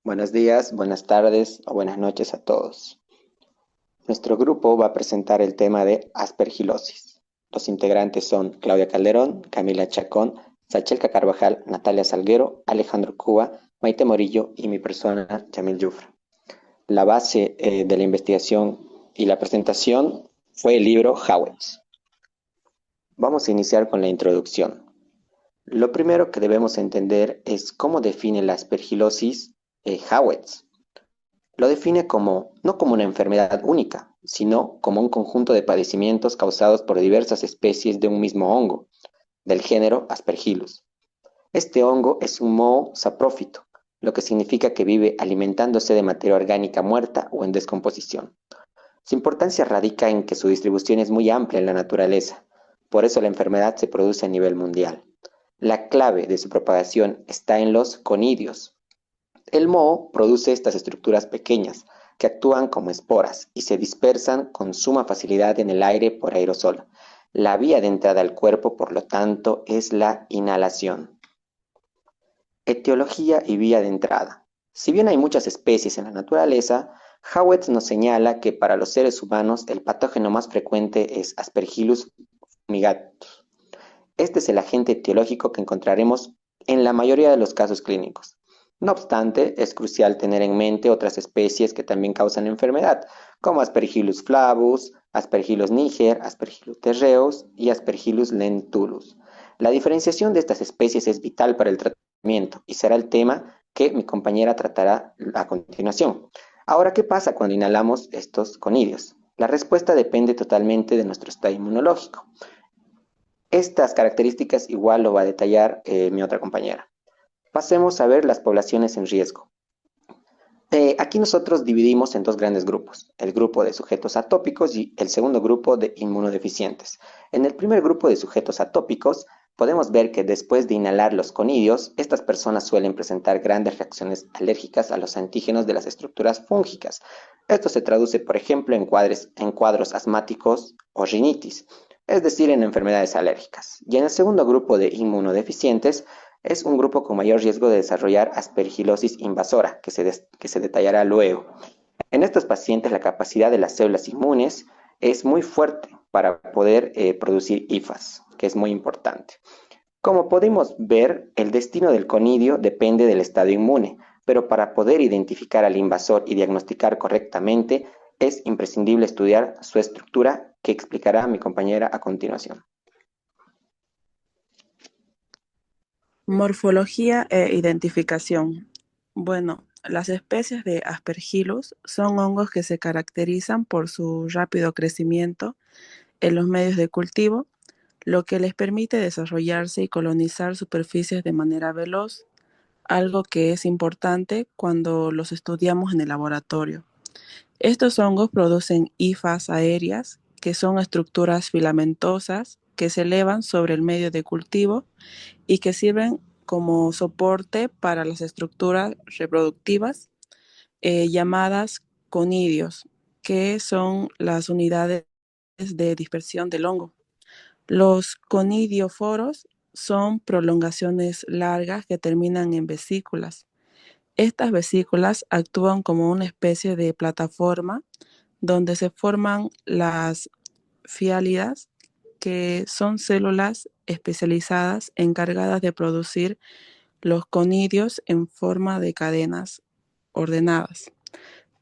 Buenos días, buenas tardes o buenas noches a todos. Nuestro grupo va a presentar el tema de aspergilosis. Los integrantes son Claudia Calderón, Camila Chacón, Sachelca Carvajal, Natalia Salguero, Alejandro Cuba, Maite Morillo y mi persona, Yamil Yufra. La base de la investigación y la presentación fue el libro Howitz. Vamos a iniciar con la introducción. Lo primero que debemos entender es cómo define la aspergilosis Howitz. Lo define no como una enfermedad única, sino como un conjunto de padecimientos causados por diversas especies de un mismo hongo, del género Aspergillus. Este hongo es un moho saprófito, lo que significa que vive alimentándose de materia orgánica muerta o en descomposición. Su importancia radica en que su distribución es muy amplia en la naturaleza, por eso la enfermedad se produce a nivel mundial. La clave de su propagación está en los conidios. El moho produce estas estructuras pequeñas que actúan como esporas y se dispersan con suma facilidad en el aire por aerosol. La vía de entrada al cuerpo, por lo tanto, es la inhalación. Etiología y vía de entrada. Si bien hay muchas especies en la naturaleza, Howitz nos señala que para los seres humanos el patógeno más frecuente es Aspergillus fumigatus. Este es el agente etiológico que encontraremos en la mayoría de los casos clínicos. No obstante, es crucial tener en mente otras especies que también causan enfermedad, como Aspergillus flavus, Aspergillus niger, Aspergillus terreus y Aspergillus lentulus. La diferenciación de estas especies es vital para el tratamiento y será el tema que mi compañera tratará a continuación. Ahora, ¿qué pasa cuando inhalamos estos conidios? La respuesta depende totalmente de nuestro estado inmunológico. Estas características igual lo va a detallar mi otra compañera. Pasemos a ver las poblaciones en riesgo. Aquí nosotros dividimos en dos grandes grupos, el grupo de sujetos atópicos y el segundo grupo de inmunodeficientes. En el primer grupo de sujetos atópicos, podemos ver que después de inhalar los conidios, estas personas suelen presentar grandes reacciones alérgicas a los antígenos de las estructuras fúngicas. Esto se traduce, por ejemplo, en cuadros asmáticos o rinitis, es decir, en enfermedades alérgicas. Y en el segundo grupo de inmunodeficientes, es un grupo con mayor riesgo de desarrollar aspergilosis invasora, que se detallará luego. En estos pacientes, la capacidad de las células inmunes es muy fuerte para poder producir IFAs, que es muy importante. Como podemos ver, el destino del conidio depende del estado inmune, pero para poder identificar al invasor y diagnosticar correctamente, es imprescindible estudiar su estructura, que explicará mi compañera a continuación. Morfología e identificación. Bueno, las especies de Aspergillus son hongos que se caracterizan por su rápido crecimiento en los medios de cultivo, lo que les permite desarrollarse y colonizar superficies de manera veloz, algo que es importante cuando los estudiamos en el laboratorio. Estos hongos producen hifas aéreas, que son estructuras filamentosas que se elevan sobre el medio de cultivo y que sirven como soporte para las estructuras reproductivas llamadas conidios, que son las unidades de dispersión del hongo. Los conidioforos son prolongaciones largas que terminan en vesículas. Estas vesículas actúan como una especie de plataforma donde se forman las fialidas, que son células especializadas encargadas de producir los conidios en forma de cadenas ordenadas.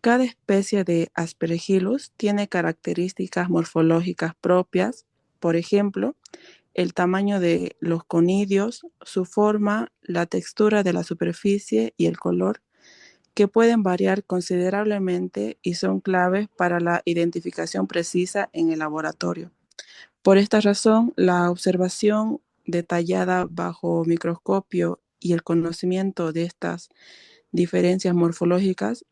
Cada especie de Aspergillus tiene características morfológicas propias, por ejemplo, el tamaño de los conidios, su forma, la textura de la superficie y el color, que pueden variar considerablemente y son claves para la identificación precisa en el laboratorio. Por esta razón, la observación detallada bajo microscopio y el conocimiento de estas diferencias morfológicas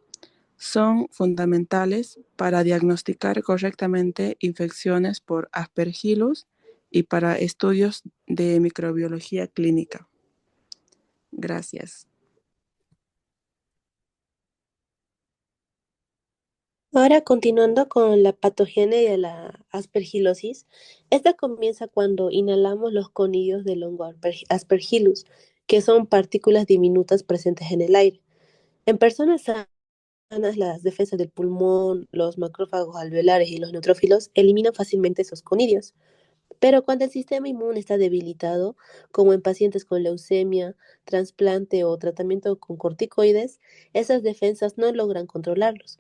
son fundamentales para diagnosticar correctamente infecciones por Aspergillus y para estudios de microbiología clínica. Gracias. Ahora, continuando con la patogenia de la aspergilosis, esta comienza cuando inhalamos los conidios del hongo Aspergillus, que son partículas diminutas presentes en el aire. En personas sanas, las defensas del pulmón, los macrófagos alveolares y los neutrófilos eliminan fácilmente esos conidios. Pero cuando el sistema inmune está debilitado, como en pacientes con leucemia, trasplante o tratamiento con corticoides, esas defensas no logran controlarlos.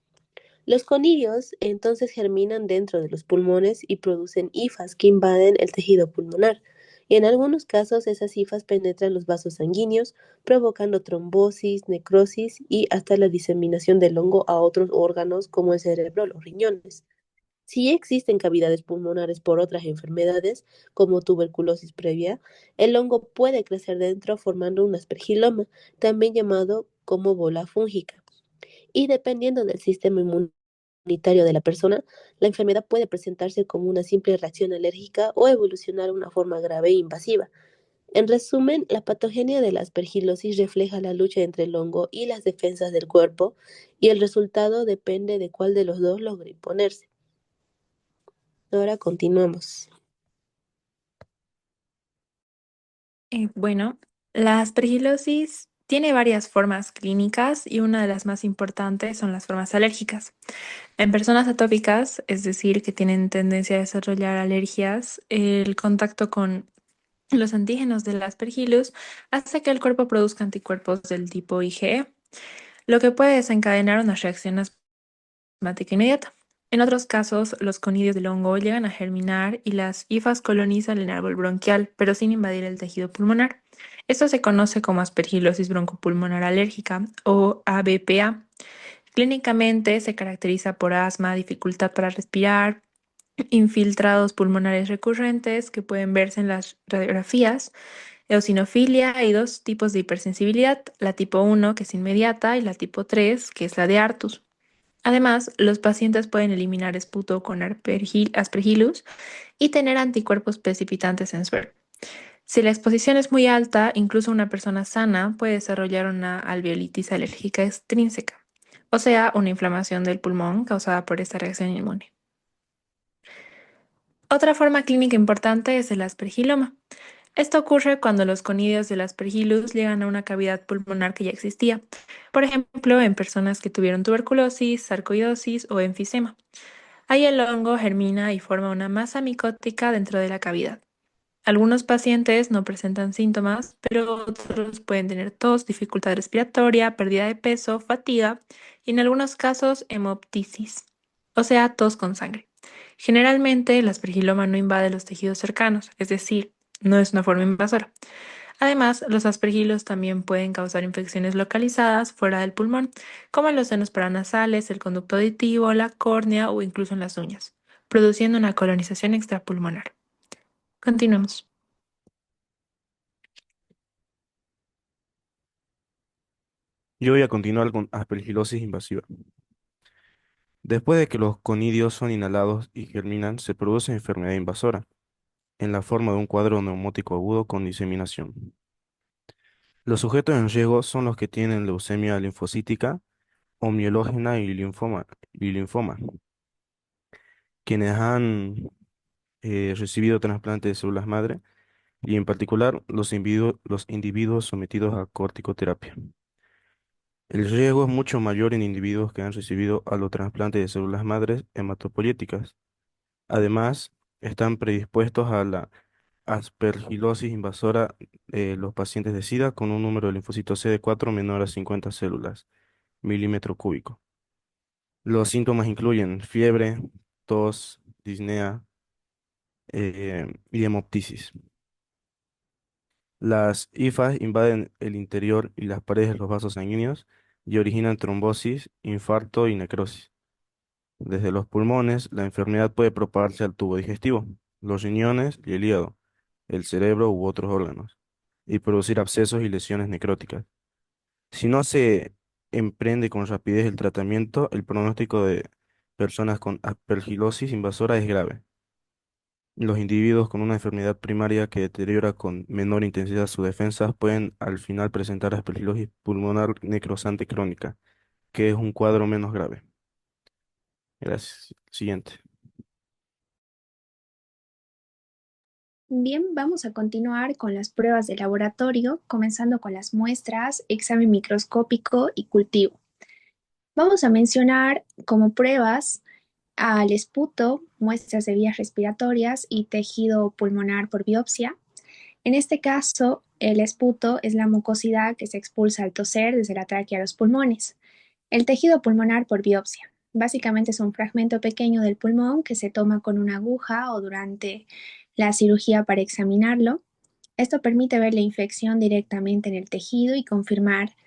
Los conidios entonces germinan dentro de los pulmones y producen hifas que invaden el tejido pulmonar. Y en algunos casos esas hifas penetran los vasos sanguíneos, provocando trombosis, necrosis y hasta la diseminación del hongo a otros órganos como el cerebro o los riñones. Si existen cavidades pulmonares por otras enfermedades, como tuberculosis previa, el hongo puede crecer dentro formando un aspergiloma, también llamado como bola fúngica. Y dependiendo del sistema inmunitario de la persona, la enfermedad puede presentarse como una simple reacción alérgica o evolucionar a una forma grave e invasiva. En resumen, la patogenia de la aspergilosis refleja la lucha entre el hongo y las defensas del cuerpo, y el resultado depende de cuál de los dos logre imponerse. Ahora continuamos. Bueno, la aspergilosis tiene varias formas clínicas y una de las más importantes son las formas alérgicas. En personas atópicas, es decir, que tienen tendencia a desarrollar alergias, el contacto con los antígenos del aspergillus hace que el cuerpo produzca anticuerpos del tipo IgE, lo que puede desencadenar una reacción asmática inmediata. En otros casos, los conidios del hongo llegan a germinar y las hifas colonizan el árbol bronquial, pero sin invadir el tejido pulmonar. Esto se conoce como aspergilosis broncopulmonar alérgica o ABPA. Clínicamente se caracteriza por asma, dificultad para respirar, infiltrados pulmonares recurrentes que pueden verse en las radiografías, eosinofilia. Hay dos tipos de hipersensibilidad, la tipo 1 que es inmediata y la tipo 3 que es la de Artus. Además, los pacientes pueden eliminar esputo con aspergillus y tener anticuerpos precipitantes en suero. Si la exposición es muy alta, incluso una persona sana puede desarrollar una alveolitis alérgica extrínseca, o sea, una inflamación del pulmón causada por esta reacción inmune. Otra forma clínica importante es el aspergiloma. Esto ocurre cuando los conidios del aspergillus llegan a una cavidad pulmonar que ya existía, por ejemplo, en personas que tuvieron tuberculosis, sarcoidosis o enfisema. Ahí el hongo germina y forma una masa micótica dentro de la cavidad. Algunos pacientes no presentan síntomas, pero otros pueden tener tos, dificultad respiratoria, pérdida de peso, fatiga y en algunos casos hemoptisis, o sea, tos con sangre. Generalmente el aspergiloma no invade los tejidos cercanos, es decir, no es una forma invasora. Además, los aspergilos también pueden causar infecciones localizadas fuera del pulmón, como en los senos paranasales, el conducto auditivo, la córnea o incluso en las uñas, produciendo una colonización extrapulmonar. Continuemos. Yo voy a continuar con aspergilosis invasiva. Después de que los conidios son inhalados y germinan, se produce enfermedad invasora, en la forma de un cuadro neumótico agudo con diseminación. Los sujetos en riesgo son los que tienen leucemia linfocítica o mielógena y linfoma, quienes han recibido trasplante de células madre y en particular los individuos sometidos a corticoterapia. El riesgo es mucho mayor en individuos que han recibido allotrasplante de células madres hematopoyéticas. Además, están predispuestos a la aspergilosis invasora los pacientes de SIDA con un número de linfocitos CD4 menor a 50 células, milímetro cúbico. Los síntomas incluyen fiebre, tos, disnea y hemoptisis. Las hifas invaden el interior y las paredes de los vasos sanguíneos y originan trombosis, infarto y necrosis. Desde los pulmones, la enfermedad puede propagarse al tubo digestivo, los riñones y el hígado, el cerebro u otros órganos, y producir abscesos y lesiones necróticas. Si no se emprende con rapidez el tratamiento, el pronóstico de personas con aspergilosis invasora es grave. Los individuos con una enfermedad primaria que deteriora con menor intensidad sus defensas pueden al final presentar aspergilosis pulmonar necrosante crónica, que es un cuadro menos grave. Gracias. Siguiente. Bien, vamos a continuar con las pruebas de laboratorio, comenzando con las muestras, examen microscópico y cultivo. Vamos a mencionar como pruebas al esputo, muestras de vías respiratorias y tejido pulmonar por biopsia. En este caso, el esputo es la mucosidad que se expulsa al toser desde la tráquea a los pulmones. El tejido pulmonar por biopsia. Básicamente es un fragmento pequeño del pulmón que se toma con una aguja o durante la cirugía para examinarlo. Esto permite ver la infección directamente en el tejido y confirmar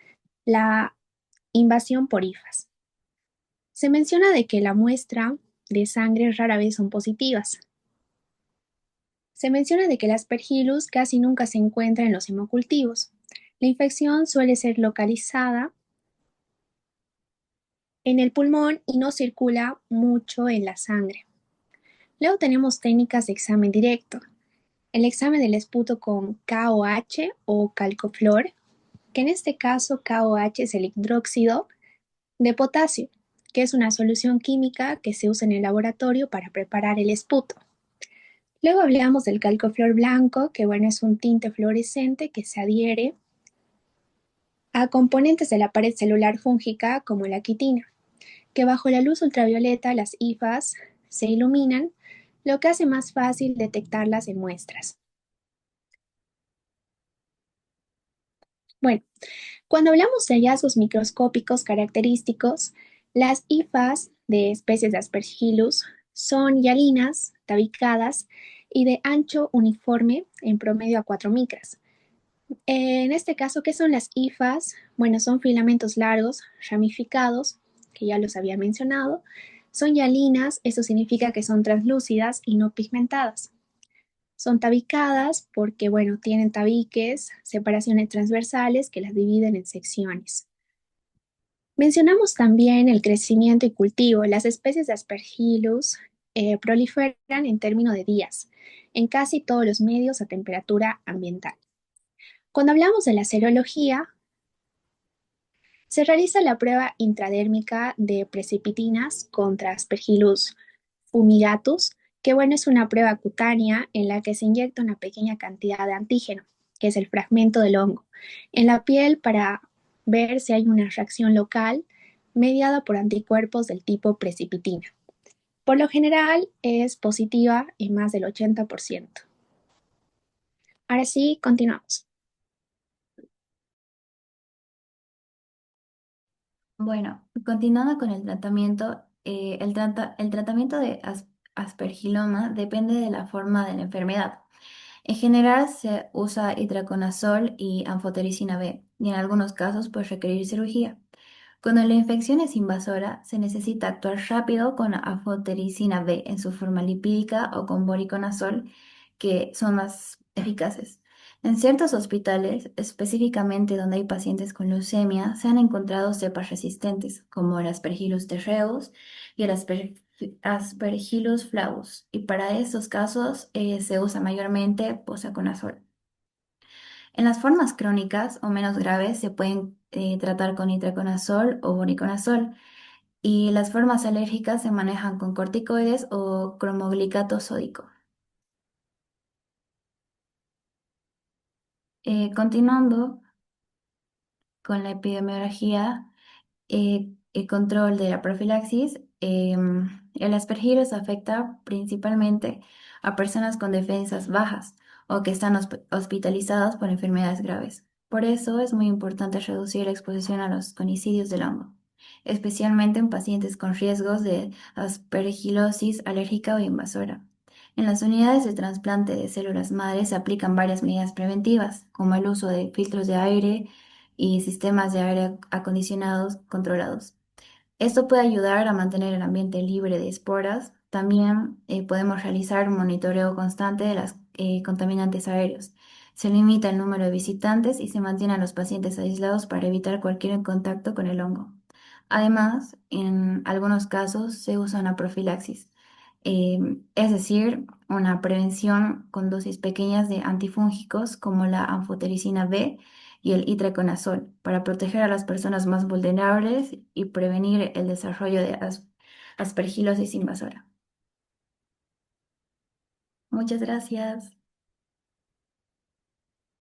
la invasión por hifas. Se menciona de que la muestra de sangre rara vez son positivas. Se menciona de que el Aspergillus casi nunca se encuentra en los hemocultivos. La infección suele ser localizada en el pulmón y no circula mucho en la sangre. Luego tenemos técnicas de examen directo. El examen del esputo con KOH o calcoflor, que en este caso KOH es el hidróxido de potasio, que es una solución química que se usa en el laboratorio para preparar el esputo. Luego hablamos del calcoflor blanco, que bueno, es un tinte fluorescente que se adhiere a componentes de la pared celular fúngica como la quitina, que bajo la luz ultravioleta las hifas se iluminan, lo que hace más fácil detectarlas en muestras. Bueno, cuando hablamos de hallazgos microscópicos característicos, las hifas de especies de Aspergillus son hialinas, tabicadas y de ancho uniforme en promedio a 4 micras. En este caso, ¿qué son las hifas? Bueno, son filamentos largos, ramificados, que ya los había mencionado. Son hialinas, eso significa que son translúcidas y no pigmentadas. Son tabicadas porque, bueno, tienen tabiques, separaciones transversales que las dividen en secciones. Mencionamos también el crecimiento y cultivo. Las especies de Aspergillus proliferan en términos de días, en casi todos los medios a temperatura ambiental. Cuando hablamos de la serología, se realiza la prueba intradérmica de precipitinas contra Aspergillus fumigatus, que bueno, es una prueba cutánea en la que se inyecta una pequeña cantidad de antígeno, que es el fragmento del hongo, en la piel para ver si hay una reacción local mediada por anticuerpos del tipo precipitina. Por lo general es positiva en más del 80%. Ahora sí, continuamos. Bueno, continuando con el tratamiento, el tratamiento de aspergiloma depende de la forma de la enfermedad. En general se usa itraconazol y anfotericina B, y en algunos casos puede requerir cirugía. Cuando la infección es invasora, se necesita actuar rápido con anfotericina B en su forma lipídica o con voriconazol, que son más eficaces. En ciertos hospitales, específicamente donde hay pacientes con leucemia, se han encontrado cepas resistentes, como el Aspergillus terreus y el Aspergillus flavus, y para estos casos se usa mayormente posaconazol. En las formas crónicas o menos graves se pueden tratar con itraconazol o voriconazol, y las formas alérgicas se manejan con corticoides o cromoglicato sódico. Continuando con la epidemiología, el control de la profilaxis, el aspergillus afecta principalmente a personas con defensas bajas o que están hospitalizadas por enfermedades graves. Por eso es muy importante reducir la exposición a los conicidios del hongo, especialmente en pacientes con riesgos de aspergilosis alérgica o invasora. En las unidades de trasplante de células madre se aplican varias medidas preventivas, como el uso de filtros de aire y sistemas de aire acondicionados controlados. Esto puede ayudar a mantener el ambiente libre de esporas. También podemos realizar un monitoreo constante de los contaminantes aéreos. Se limita el número de visitantes y se mantiene a los pacientes aislados para evitar cualquier contacto con el hongo. Además, en algunos casos se usa una profilaxis, es decir, una prevención con dosis pequeñas de antifúngicos como la anfotericina B y el itraconazol para proteger a las personas más vulnerables y prevenir el desarrollo de aspergilosis invasora. Muchas gracias.